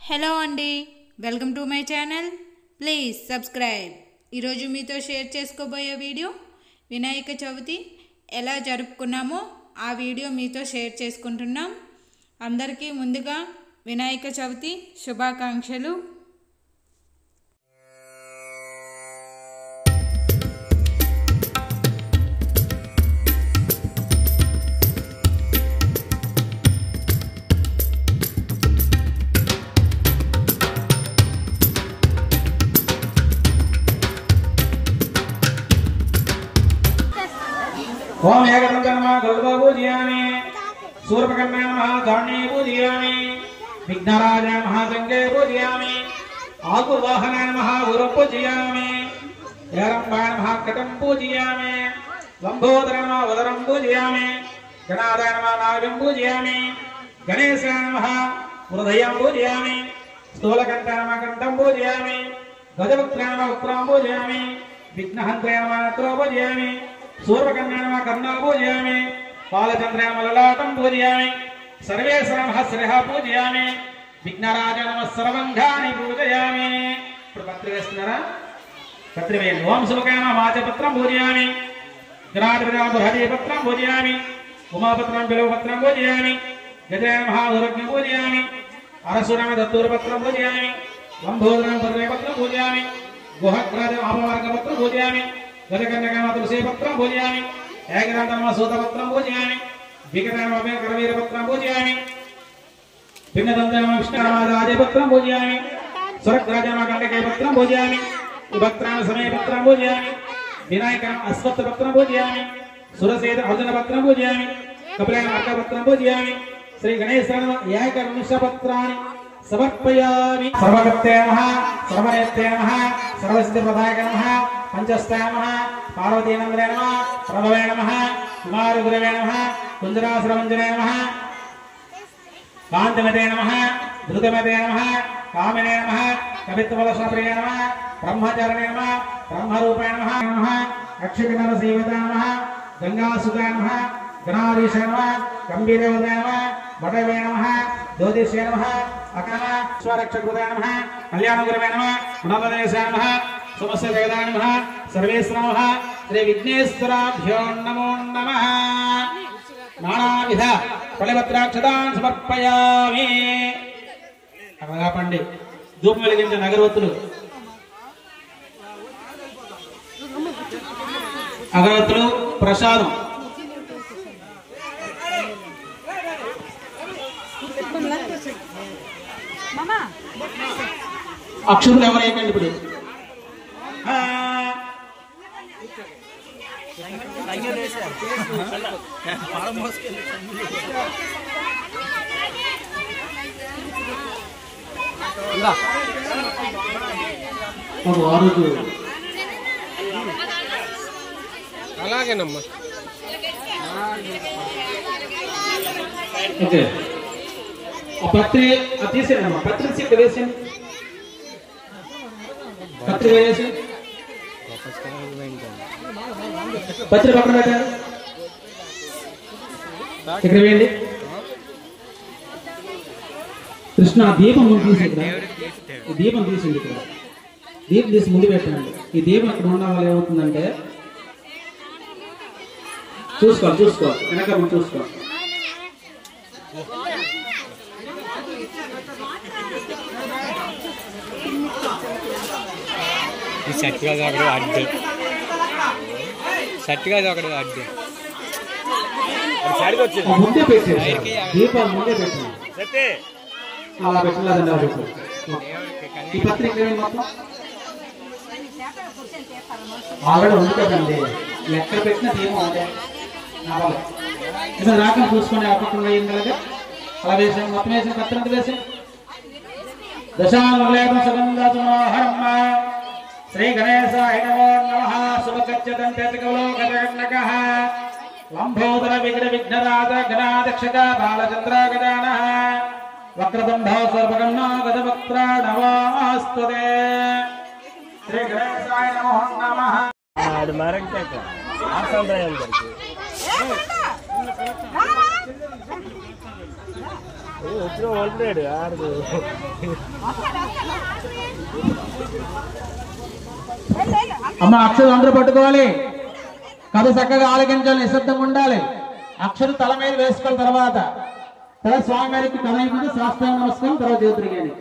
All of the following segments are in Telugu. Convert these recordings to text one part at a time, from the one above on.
హలో అండి, welcome to my channel. Please subscribe. ఈరోజు మీతో షేర్ చేసుకోబోయే వీడియో వినాయక చవితి ఎలా జరుపుకున్నామో ఆ వీడియో మీతో షేర్ చేసుకుంటున్నాం. అందరికీ ముందుగా వినాయక చవితి శుభాకాంక్షలు. ओम एकदंत नमः गरुड़ पूजयामि सूर्यपकर्णे नमः धान्ये पूजयामि विघ्नराजाय नमः जंगे पूजयामि आकुवाहनाय नमः उरं पूजयामि हेरंबाय नमः कटं पूजयामि लंबोदराय नमः उदरं पूजयामि गणाधाय नमः नाभिं पूजयामि गणेशाय नमः हृदयं पूजयामि स्थूलकण्ठाय नमः कण्ठं पूजयामि गजवक्त्राय नमः वक्त्रं पूजयामि विघ्नहन्त्राय नमः नेत्रं पूजयामि सूर्यकन्या नमः कर्णं पूजयामि बालचन्द्राय नमः ललाटं पूजयामि सर्वेश्वर नमः श्रेयः पूजयामि विघ्नराजाय नमः सर्वङ्गानि पूजयामि. पत्रिवेस्तुनारा पत्रिवेन् ओम शुभकाय नमः माचपत्रं पूजयामि गणाधिपतिं बृहदीपत्रं पूजयामि उमापत्रं बिल्वपत्रं पूजयामि गजाय नमः उरग्नं पूजयामि अरसूराय दत्तूरपत्रं पूजयामि लंबोदराय पत्रं पूजयामि गुहग्राजं अपवर्गपत्रं पूजयामि गजकन्यका तुलसी पत्रं पूजयामि एकदंत नमः सूतपत्रं पूजयामि विकटाय नमः करवीरपत्रं पूजयामि भिन्नदन्त नमः विष्णुराजपत्रं पूजयामि सुरग्राज नमः गण्डके पत्रं पूजयामि विभक्त्राय समय पत्रं पूजयामि विनायकं अश्वत्थपत्रं पूजयामि सुरसेन अर्जुनपत्रं पूजयामि कपिलाय नमः अर्कपत्रं पूजयामि श्री गणेशाय नमः एकविंशपत्राणि समर्पयामि. सर्वगत्याय नमः सर्वनेत्याय नमः सर्वसिद्धिप्रदायकाय नमः पंचस्ताय नमः पार्वतीनंदनाय नमः प्रभवे नमः कुमारगुरवे नमः कुंजरासुरमंजनाय नमः कांतिमते नमः धृतमते नमः कामिने नमः कवित्ववलसप्रिये नमः ब्रह्मचारिणे नमः ब्रह्मरूपाय नमः अक्षिणरसीवताय नमः गंगासुताय नमः गणाधीशाय नमः गंभीरवदाय नमः वटवे नमः ज्योतिषे नमः अकर्म स्वरक्षकृताय नमः कल्याणगुरवे नमः गुणपदेशाय नमः समस्य जगदाय नमः सर्वेश्वर नमः श्री विघ्नेश्वराभ्यो नमो नमः. नानाविध फलपत्राक्षतान् समर्पयामि. अगला पंडि धूपं వెలిగించే అగరవత్తులు అగరవత్తులు ప్రసాదం అక్షులు ఎవరైకండి ఇప్పుడు అలాగేనమ్మా. ఓకే పత్రి తీసేనమ్మా పత్రి ఇక్కడ వేసాను పత్రి వేసి పత్రి పక్కన పెట్టారు ఇక్కడ వేయండి. కృష్ణ దీపం ముందు తీసి ఇక్కడ ఈ దీపం తీసింది ఇక్కడ దీపం తీసి ముందు పెట్టండి. ఈ దీపం అక్కడ ఉండడం వల్ల ఏమవుతుందంటే చూసుకోవాలి వెనక చూసుకోవాలి. సట్టిగా ఒకడు అడ్డు ముందే పెట్టేది దీపాలు ముందే పెట్టండి. అలా పెట్టలేదండి ఈ పత్రిక మొత్తం ఆల్రెడీ ఉంది కదండి. ఎక్కడ పెట్టిన దీపం అదే ఏమైనా రాకుండా చూసుకొని అప్పకుండా అయింది కదా అలా వేసాం. మొత్తం వేసిన పత్రం అంతా వేసాం. దశాంగం సుగంధ శ్రీ గణేశాయ నమో నమః. శుభగచ్చదంతేకవలోకజగన్నకః లంబోదర విగ్ర విఘ్నరాజ గణాధ్యక్షక బాలచంద్ర గజానః వక్రతుండో సర్వగణో గజవక్త్ర నమోస్తుతే. శ్రీ గణేశాయ నమో నమః. ఆడు మరంటాక ఆ సంప్రదాయం జరిగింది. వచ్చిన వంటాడు ఆడదు. అమ్మ అక్షరం అందరూ పట్టుకోవాలి, కథ చక్కగా ఆలకించాలి, నిశ్శబ్దంగా ఉండాలి. అక్షరం తల మీద వేసుకోవాలి, తర్వాత స్వామి వారికి కథ అయిపోతే శాస్త్రాంగ నమస్కారం, తర్వాత జ్యోతిరిగాని.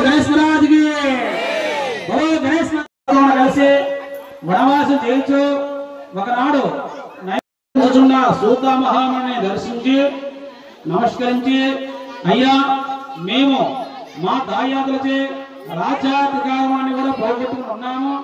గణేష్ మహారాజుకి గణేష్ కలిసి వనవాసం చేయించు. ఒకనాడు సూత మహాముని దర్శించి నమస్కరించి, అయ్యా మేము మా దాయాదులచే రాజ్యాధికారాన్ని కూడా పోగొట్టుకుని ఉన్నాము,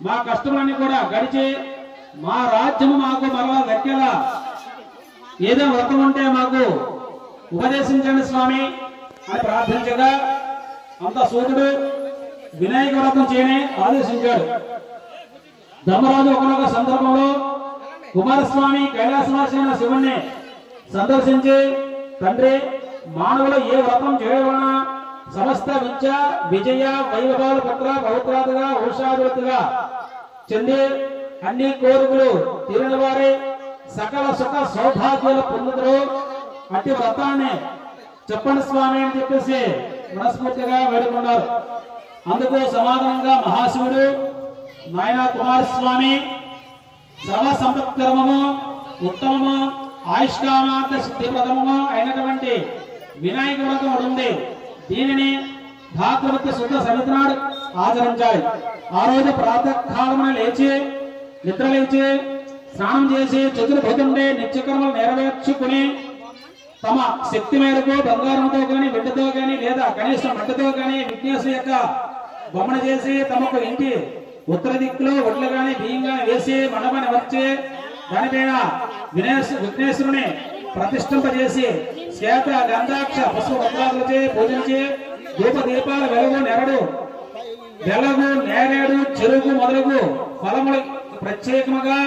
మా కష్టములన్నీ కూడా గడిచి మా రాజ్యము మాకు మరలా దక్కేలా ఏదో వ్రతం ఉంటే మాకు ఉపదేశించండి స్వామి అని ప్రార్థించగా అంత సూతుడు వినాయక వ్రతం చేయని ఆదేశించాడు. ధర్మరాజు ఒకనొక సందర్భంలో కుమారస్వామి కైలాసవాసైన శివుణ్ణి సందర్శించి, తండ్రి మానవులు ఏ వ్రతం చేయడం వలన సమస్త విద్య విజయ వైభవాలు పుత్ర పవిత్రాదుగా ఔషాభివృద్ధిగా చెంది అన్ని కోరికలు తీరిన వారే సకల సుఖ సౌభాగ్యాలు పొందుతారు, అట్టి వ్రతాన్ని చెప్పండి స్వామి అని చెప్పేసి మనస్ఫూర్తిగా వేడుకున్నారు. అందుకు సమాధానంగా మహాశివుడు, నాయన కుమారస్వామి, సర్వ సంపత్కరమము ఉత్తమము ఆయుష్కామార్థ సిద్ధిప్రదము అయినటువంటి వినాయక వ్రతం ఉంది. దీనిని భాద్రపద శుద్ధ సమితి నాడు ఆచరించాలి. ఆ రోజు ప్రాతకాలమున లేచి నిద్ర లేచి స్నానం చేసి చతుర్భుజుండే నిత్యకర్మలు నెరవేర్చుకుని తమ శక్తి మేరకు బంగారంతో కానీ వెండితో కానీ లేదా కనీసం మట్టితో కానీ విఘ్నేశ్వరు యొక్క బొమ్మను చేసి తమకు ఇంటి ఉత్తర దిక్కులో ఒడ్లు గాని బియ్యం గాని వేసి మండపాన్ని వచ్చి దానిపైన విఘ్నేశ్వరుని ప్రతిష్ఠింపజేసి శ్వేత గంధాక్ష పసుపు వస్త్రాలచే పూజించి ధూప దీపాల వెలుగు నెరడు వెలగు నేరేడు చెరుకు మొదలగు ఫలములు ప్రత్యేకముగా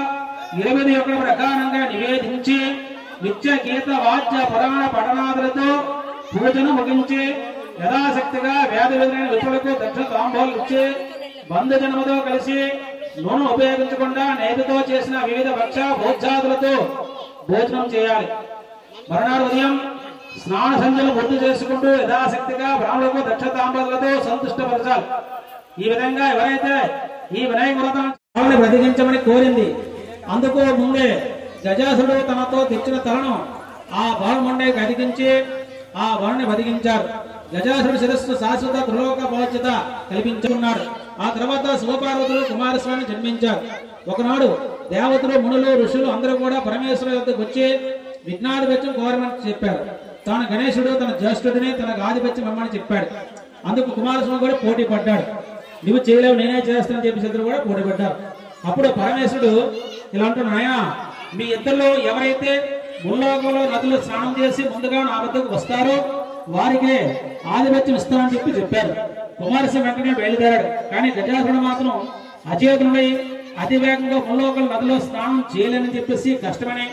21 ప్రకారంగా నివేదించి నిత్య గీత వాద్య పురాణ పఠనాదులతో పూజను ముగించి యథాశక్తిగా వేద విధులైన విధులకు దక్ష తాంబూలు ఇచ్చి బంధుజనముతో కలిసి నూనె ఉపయోగించకుండా నేతితో చేసిన వివిధ భక్ష భోజ్యాదులతో భోజనం చేయాలి. మరునాడు ఉదయం స్నాన సంధ్యలు పూర్తి చేసుకుంటూ యథాశక్తిగా బ్రాహ్మణులకు దక్ష తాంబూలతో సంతుష్టపరచాలి. ఈ విధంగా ఎవరైతే ఈ వినాయక వ్రతాన్ని బ్రతికించమని కోరింది, అందుకు ముందే గజాసురుడు తనతో తెచ్చిన తలను ఆ బాలముండేకి అధికించి ఆ బాలుని బతికించారు. గజాసురుడు శిరస్సు శాశ్వత త్రిలోక భోజ్యత కల్పించుకున్నాడు. ఆ తర్వాత శివపార్వతులు కుమారస్వామి జన్మించారు. ఒకనాడు దేవతలు మునులు ఋషులు అందరూ కూడా పరమేశ్వరు వద్దకు వచ్చి విఘ్నాధిపత్యం కోరమని చెప్పారు. తాను గణేశుడు తన జ్యేష్ఠుడిని తనకు ఆధిపత్యం ఇవ్వమని చెప్పాడు. అందుకు కుమారస్వామి కూడా పోటీ పడ్డాడు. నువ్వు చేయలేవు నేనే చేస్తానని చెప్పి ఇద్దరు కూడా పోటీ పడ్డారు. అప్పుడు పరమేశ్వరుడు ఇలా అంటున్నాడు, నాయనా మీ ఇద్దరిలో ఎవరైతే ముల్లోకంలో నదులు స్నానం చేసి ముందుగా నా వద్దకు వస్తారో వారికి ఆధిపత్యం ఇస్తానని చెప్పారు. కుమారస్వామి వెంటనే బయలుదేరాడు. కానీ గజాసురుడు మాత్రం అచేతనుడై అతివేగంగా ముల్లోకల నదిలో స్నానం చేయలేని చెప్పేసి కష్టమని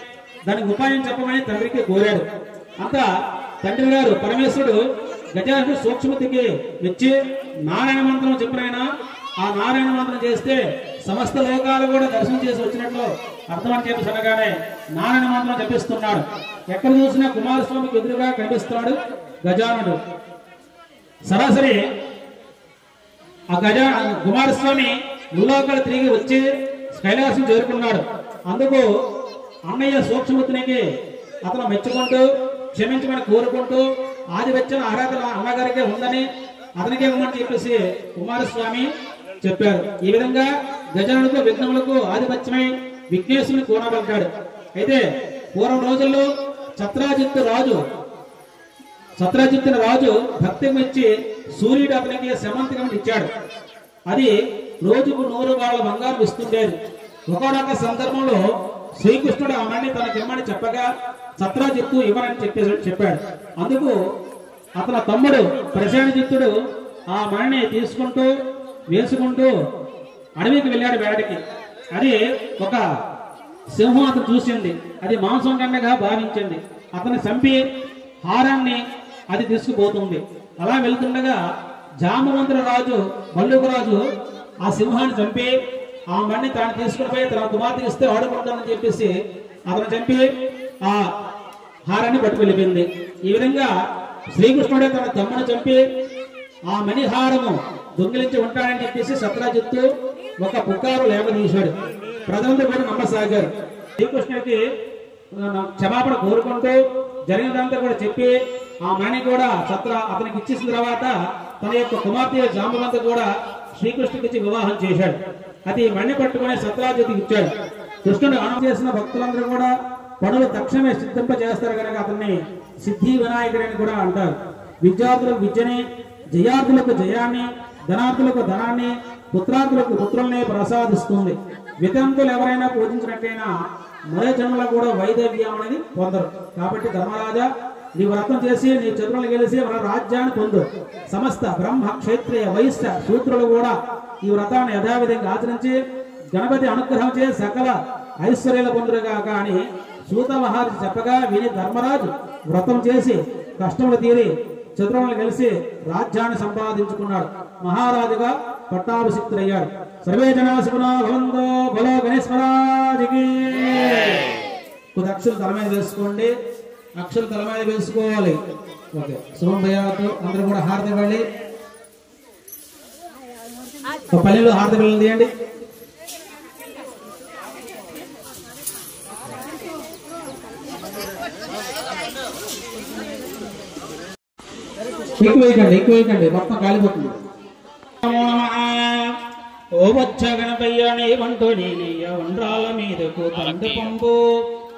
దానికి ఉపాయం చెప్పమని తండ్రికి కోరాడు. అంతా తండ్రి గారు పరమేశ్వరుడు గజాసురుడు సూక్ష్మతికి వచ్చి నారాయణ మంత్రం చెప్పినైనా ఆ నారాయణ మంత్రం చేస్తే సమస్త లోకాలు కూడా దర్శనం చేసి వచ్చినట్లు అర్థం అని చెప్పి అనగానే నారాయణ మంత్రం జపిస్తున్నాడు. ఎక్కడ చూసినా కుమారస్వామికి ఎదురుగా కనిపిస్తున్నాడు గజానుడు. సరాసరి ఆ కుమారస్వామి ముల్లోకాలు తిరిగి వచ్చి కైలాసం చేరుకున్నాడు. అందుకు అన్నయ్య సూక్ష్మతినికి అతను మెచ్చుకుంటూ క్షమించమని కోరుకుంటూ ఆధిపత్యం అర్హత అన్నగారికే ఉందని అతనికే ఉందని చెప్పేసి కుమారస్వామి చెప్పారు. ఈ విధంగా గజానుడితో విఘ్నములకు ఆధిపత్యమై విఘ్నేశ్వరుని కోనబడ్డాడు. అయితే పూర్వం రోజుల్లో సత్రాజిత్తుని రాజు భక్తి మెచ్చి సూర్యుడు అతనికి శమంతకం ఇచ్చాడు. అది రోజుకు 100 వాళ్ళ బంగారం ఇస్తుండేది. ఒకనొక సందర్భంలో శ్రీకృష్ణుడు ఆ మణిని తనకిమ్మని చెప్పగా సత్రాజిత్తు ఇవ్వనని చెప్పాడు. అందుకు అతని తమ్ముడు ప్రసేనజిత్తుడు ఆ మణిని తీసుకుంటూ వేసుకుంటూ అడవికి వెళ్ళాడు వేటకి. అది ఒక సింహం అతను చూసింది. అది మాంసం కన్నగా భావించింది. అతన్ని చంపి హారాన్ని అది తీసుకుపోతుంది. అలా వెళ్తుండగా జామవంతుల రాజు మల్లుకు రాజు ఆ సింహాన్ని చంపి ఆ మణిని తాను తీసుకుని పోయి తన కుమార్తెకి ఇస్తే ఆడుకుంటానని చెప్పేసి అతను చంపి ఆ హారాన్ని పట్టుకు వెళ్ళిపోయింది. ఈ విధంగా శ్రీకృష్ణుడే తన తమ్ముని చంపి ఆ మణిహారము దొంగిలించి ఉంటాడని చెప్పేసి సత్రాజిత్తు ఒక పుకారు లేవదీశాడు. ప్రజలంతా కూడా నమ్మసాగారు. శ్రీకృష్ణుడికి క్షమాపణ కోరుకుంటూ జరిగినదంతా కూడా చెప్పి ఆ మణి కూడా అతనికి ఇచ్చేసిన తర్వాత తన యొక్క కుమార్తె జాంబవంత కూడా శ్రీకృష్ణుడికి ఇచ్చి వివాహం చేశాడు. అది మణి పట్టుకునే సత్రాజిత్తుకి ఇచ్చాడు. కృష్ణుడు ఆనం చేసిన భక్తులందరూ కూడా పనులు తక్షణమే సిద్ధింప చేస్తారు కనుక అతన్ని సిద్ధి వినాయకుడని కూడా అంటారు. విద్యార్థులకు విద్యని, జయార్థులకు జయాన్ని, ధనార్థులకు ధనాన్ని, పుత్రార్థులకు పుత్రుల్ని ప్రసాదిస్తుంది. వితంతులు ఎవరైనా పూజించినట్టయినా మరే జన్మలో కూడా వైదవ్యం అనేది పొందరు. కాబట్టి ధర్మరాజా, నీ వ్రతం చేసి నీ చతురులను గెలిచి మన రాజ్యాన్ని పొందు. సమస్త బ్రహ్మ క్షేత్రీయ వైశ్య శూద్రులు కూడా ఈ వ్రతాన్ని యథావిధంగా ఆచరించి గణపతి అనుగ్రహం చే సకల ఐశ్వర్యాలు పొందురుగా. కానీ సూత మహర్షి చెప్పగా విని ధర్మరాజు వ్రతం చేసి కష్టములు తీరి చతురులను కలిసి రాజ్యాన్ని సంపాదించుకున్నాడు. మహారాజుగా పట్టాభిషిక్తుడయ్యాడు. సర్వే జనా సుఖినో భవంతు. బలో గణేశ్ మహారాజుకి. కొద్ది అక్షులు తల మీద వేసుకోండి. అక్షులు తల మీద వేసుకోవాలి. ఓకే, శుభం భయాలతో అందరూ కూడా హారతి ఇవ్వండి. పల్లెలు హారతి బిళ్ళలు తీయండి. ఎక్కువ వేయకండి, మొత్తం కాలిపోతుంది. ఓ వచ్చ గణపయ్యని వంటో నేనయ్య వండ్రాల మీదకు తండ్రి పంపు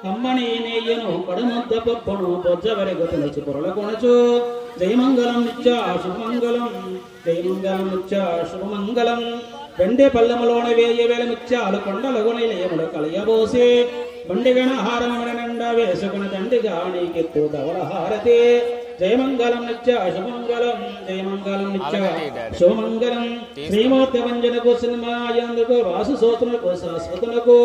కమ్మని నెయ్యను పడముద్ద పప్పును పొజ్జవరి గొతలచి పొరల కొనచు. జయమంగళం నిత్య శుభమంగళం, జయమంగళం నిత్య శుభమంగళం. వెండి పల్లెములోని వేయ వేల ముత్యాలు కొండలగు నిలయములు కలియబోసి బండిగణ హారమణ నిండా వేసుకుని తండ్రిగా నీకెత్తు ధవల హారతి. జయమంగళం నిత్య శుభమంగళం, జయమంగళం నిత్య శుభమంగళం. శ్రీమూర్తి వంజనకు సినిమాయందుకు వాసు సోతునకు శాశ్వతునకు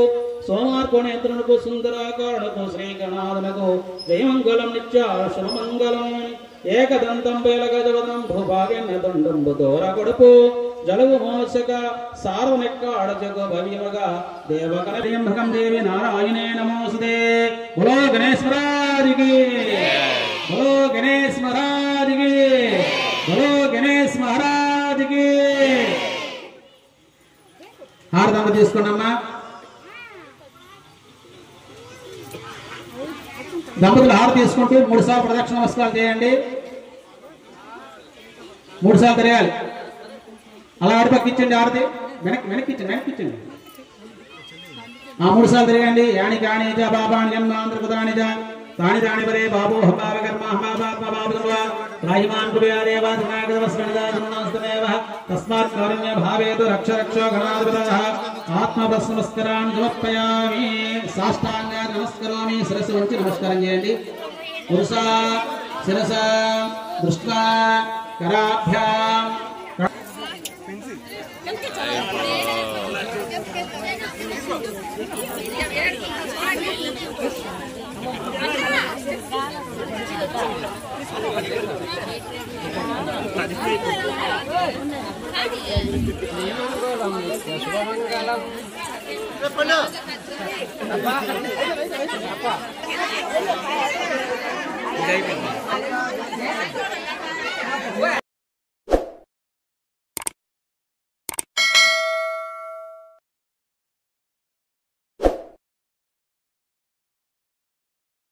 సోమార్కోణేత్రునకు సుందరాకారునకు శ్రీగణాథనకు జయమంగళం నిత్య శుభమంగళం. ఏకదంతం పేలగజవదం భూభాగ్య దండంబు దోర కొడుపు జలగు మోసక సార్వనిక్క అడజగు భవ్యమగా దేవకనభకం దేవి నారాయణే నమోస్తుతే. బలో గణేశ్ మహారాజుకి, బలో గణేశ్ మహారాజుకి, బలో గణేశ్ మహారాజుకి. హారతంగా తీసుకోండమ్మా. దంపతులు హారతి తీసుకుంటూ 3 సార్లు ప్రదక్షిణ నమస్కారాలు చేయండి. 3 సార్లు తిరగాలి. అలా అడిపక్కించండి. హారతి వెనక్కిచ్చండి. 3 సార్లు తిరగండి. యాని కాణిజ బాబాని జన్మాంధ్రపదానిజ తాని దాని వరే బాబు హబావ కర్మ హబాత్మ బాబు రాహిమాన్ కుబేదేవ ధనాగదవస్కణదాసనస్తమేవ తస్మాత్ కారుణ్య భావేతు రక్ష రక్షో గణాధిపతః. ఆత్మభస్మస్కరాన్ని సమర్పయామి. సాష్టాంగ నమస్కరోమి. శిరస్సు వంచి నమస్కారం చేయండి. పురుషా శిరస దృష్ట్వా కరాభ్యాం చెప్పండి.